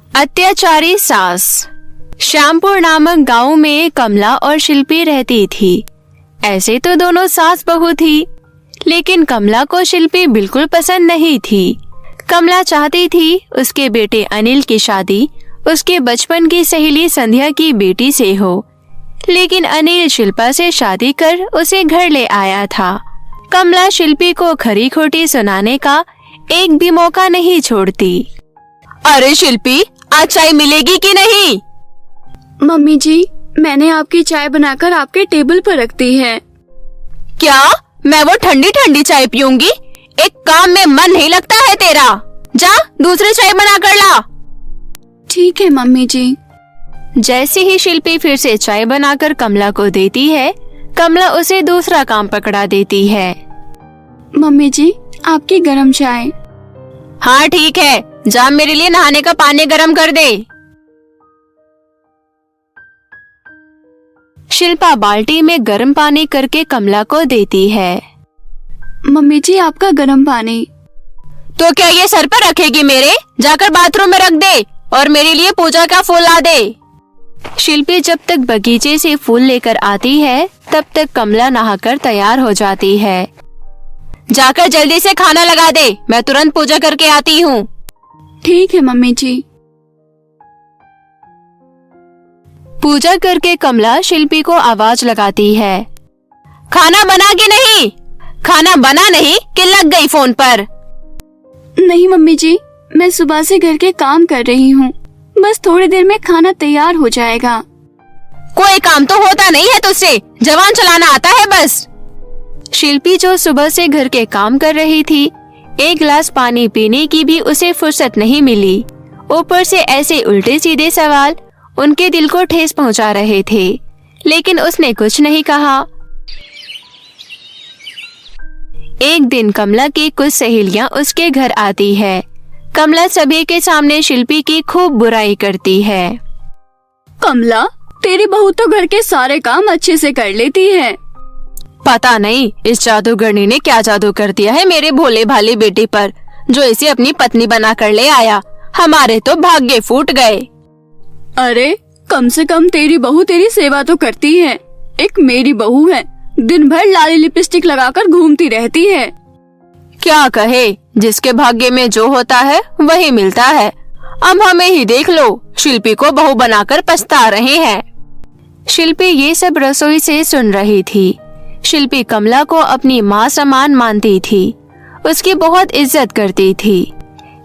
अत्याचारी सास। श्यामपुर नामक गांव में कमला और शिल्पी रहती थी। ऐसे तो दोनों सास बहू थी, लेकिन कमला को शिल्पी बिल्कुल पसंद नहीं थी। कमला चाहती थी उसके बेटे अनिल की शादी उसके बचपन की सहेली संध्या की बेटी से हो, लेकिन अनिल शिल्पा से शादी कर उसे घर ले आया था। कमला शिल्पी को खरी खोटी सुनाने का एक भी मौका नहीं छोड़ती। अरे शिल्पी, आज चाय मिलेगी कि नहीं? मम्मी जी, मैंने आपकी चाय बनाकर आपके टेबल पर रख दी है। क्या मैं वो ठंडी ठंडी चाय पीऊंगी? एक काम में मन नहीं लगता है तेरा। जा दूसरी चाय बना कर ला। ठीक है मम्मी जी। जैसे ही शिल्पी फिर से चाय बनाकर कमला को देती है, कमला उसे दूसरा काम पकड़ा देती है। मम्मी जी, आपकी गरम चाय। हाँ ठीक है, जा मेरे लिए नहाने का पानी गरम कर दे। शिल्पा बाल्टी में गर्म पानी करके कमला को देती है। मम्मी जी, आपका गरम पानी। तो क्या ये सर पर रखेगी मेरे? जाकर बाथरूम में रख दे और मेरे लिए पूजा का फूल ला दे। शिल्पी जब तक बगीचे से फूल लेकर आती है, तब तक कमला नहाकर तैयार हो जाती है। जाकर जल्दी से खाना लगा दे, मैं तुरंत पूजा करके आती हूँ। ठीक है मम्मी जी। पूजा करके कमला शिल्पी को आवाज लगाती है। खाना बना कि नहीं? खाना बना नहीं कि लग गई फोन पर? नहीं मम्मी जी, मैं सुबह से घर के काम कर रही हूँ। बस थोड़ी देर में खाना तैयार हो जाएगा। कोई काम तो होता नहीं है तुझसे, जवान चलाना आता है बस। शिल्पी जो सुबह से घर के काम कर रही थी, एक गिलास पानी पीने की भी उसे फुर्सत नहीं मिली। ऊपर से ऐसे उल्टे सीधे सवाल उनके दिल को ठेस पहुंचा रहे थे, लेकिन उसने कुछ नहीं कहा। एक दिन कमला की कुछ सहेलियां उसके घर आती है। कमला सभी के सामने शिल्पी की खूब बुराई करती है। कमला, तेरी बहू तो घर के सारे काम अच्छे से कर लेती है। पता नहीं इस जादूगरनी ने क्या जादू कर दिया है मेरे भोले भाले बेटे पर, जो इसे अपनी पत्नी बना कर ले आया। हमारे तो भाग्य फूट गए। अरे कम से कम तेरी बहू तेरी सेवा तो करती है। एक मेरी बहू है, दिन भर लाली लिपस्टिक लगाकर घूमती रहती है। क्या कहे, जिसके भाग्य में जो होता है वही मिलता है। अब हमें ही देख लो, शिल्पी को बहू बनाकर पछता रहे हैं। शिल्पी ये सब रसोई से सुन रही थी। शिल्पी कमला को अपनी माँ समान मानती थी, उसकी बहुत इज्जत करती थी,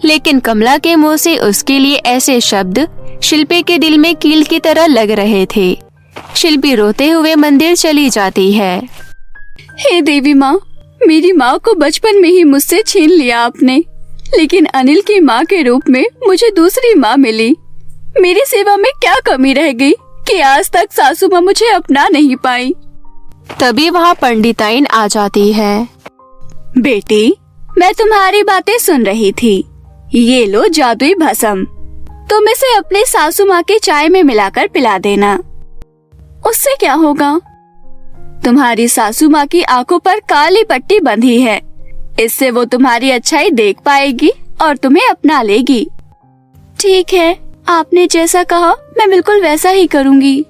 लेकिन कमला के मुंह से उसके लिए ऐसे शब्द शिल्पी के दिल में कील की तरह लग रहे थे। शिल्पी रोते हुए मंदिर चली जाती है। हे देवी माँ, मेरी माँ को बचपन में ही मुझसे छीन लिया आपने, लेकिन अनिल की माँ के रूप में मुझे दूसरी माँ मिली। मेरी सेवा में क्या कमी रह गई कि आज तक सासू माँ मुझे अपना नहीं पाई। तभी वहाँ पंडिताइन आ जाती है। बेटी, मैं तुम्हारी बातें सुन रही थी। ये लो जादुई भस्म, तुम इसे अपने सासू माँ के चाय में मिलाकर पिला देना। उससे क्या होगा? तुम्हारी सासू माँ की आंखों पर काली पट्टी बंधी है, इससे वो तुम्हारी अच्छाई देख पाएगी और तुम्हें अपना लेगी। ठीक है, आपने जैसा कहा मैं बिल्कुल वैसा ही करूँगी।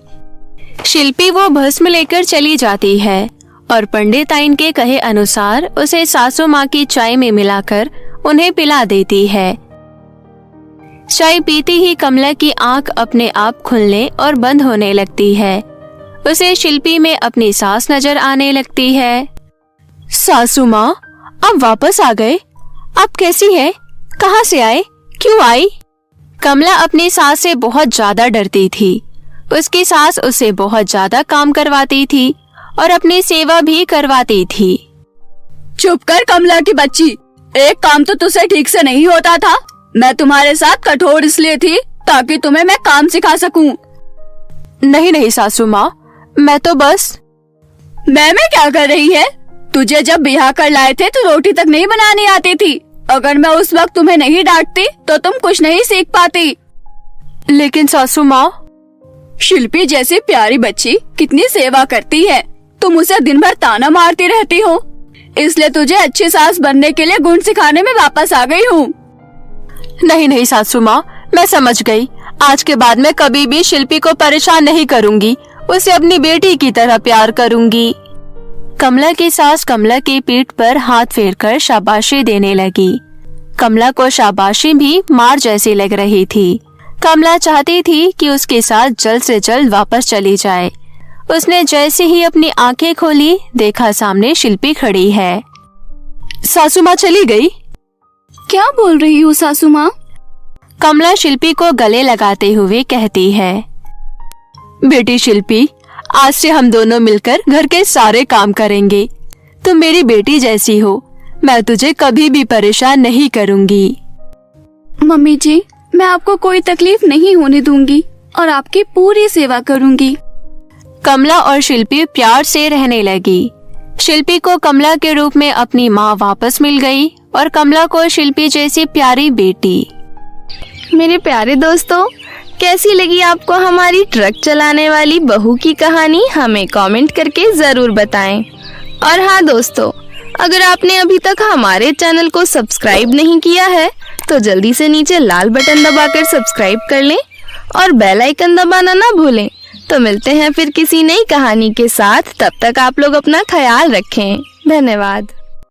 शिल्पी वो भस्म लेकर चली जाती है और पंडिताइन के कहे अनुसार उसे सासू माँ की चाय में मिलाकर उन्हें पिला देती है। चाय पीती ही कमला की आंख अपने आप खुलने और बंद होने लगती है। उसे शिल्पी में अपनी सास नजर आने लगती है। सासू माँ, अब वापस आ गए? आप कैसी है? कहाँ से आए? क्यों आई? कमला अपनी सास से बहुत ज्यादा डरती थी। उसकी सास उसे बहुत ज्यादा काम करवाती थी और अपनी सेवा भी करवाती थी। चुप कर कमला की बच्ची, एक काम तो तुझसे ठीक से नहीं होता था। मैं तुम्हारे साथ कठोर इसलिए थी ताकि तुम्हें मैं काम सिखा सकूं। नहीं नहीं सासू माँ, मैं तो बस। मैं क्या कर रही है? तुझे जब ब्याह कर लाए थे तो रोटी तक नहीं बनानी आती थी। अगर मैं उस वक्त तुम्हें नहीं डांटती तो तुम कुछ नहीं सीख पाती। लेकिन सासू माँ, शिल्पी जैसी प्यारी बच्ची कितनी सेवा करती है, तुम उसे दिन भर ताना मारती रहती हो। इसलिए तुझे अच्छी सास बनने के लिए गुण सिखाने में वापस आ गई हूँ। नहीं नहीं सासू माँ, मैं समझ गई। आज के बाद मैं कभी भी शिल्पी को परेशान नहीं करूंगी, उसे अपनी बेटी की तरह प्यार करूंगी। कमला की सास कमला की पीठ पर हाथ फेरकर शाबाशी देने लगी। कमला को शाबाशी भी मार जैसी लग रही थी। कमला चाहती थी कि उसके साथ जल्द से जल्द वापस चली जाए। उसने जैसे ही अपनी आंखें खोली, देखा सामने शिल्पी खड़ी है। सासू माँ चली गई? क्या बोल रही हो सासू माँ? कमला शिल्पी को गले लगाते हुए कहती है, बेटी शिल्पी, आज से हम दोनों मिलकर घर के सारे काम करेंगे। तुम मेरी बेटी जैसी हो, मैं तुझे कभी भी परेशान नहीं करूंगी। मम्मी जी, मैं आपको कोई तकलीफ नहीं होने दूंगी और आपकी पूरी सेवा करूंगी। कमला और शिल्पी प्यार से रहने लगी। शिल्पी को कमला के रूप में अपनी माँ वापस मिल गई और कमला को शिल्पी जैसी प्यारी बेटी। मेरे प्यारे दोस्तों, कैसी लगी आपको हमारी ट्रक चलाने वाली बहू की कहानी? हमें कमेंट करके जरूर बताएं। और हाँ दोस्तों, अगर आपने अभी तक हमारे चैनल को सब्सक्राइब नहीं किया है तो जल्दी से नीचे लाल बटन दबाकर सब्सक्राइब कर लें और बेल आइकन दबाना ना भूलें। तो मिलते हैं फिर किसी नई कहानी के साथ। तब तक आप लोग अपना ख्याल रखें। धन्यवाद।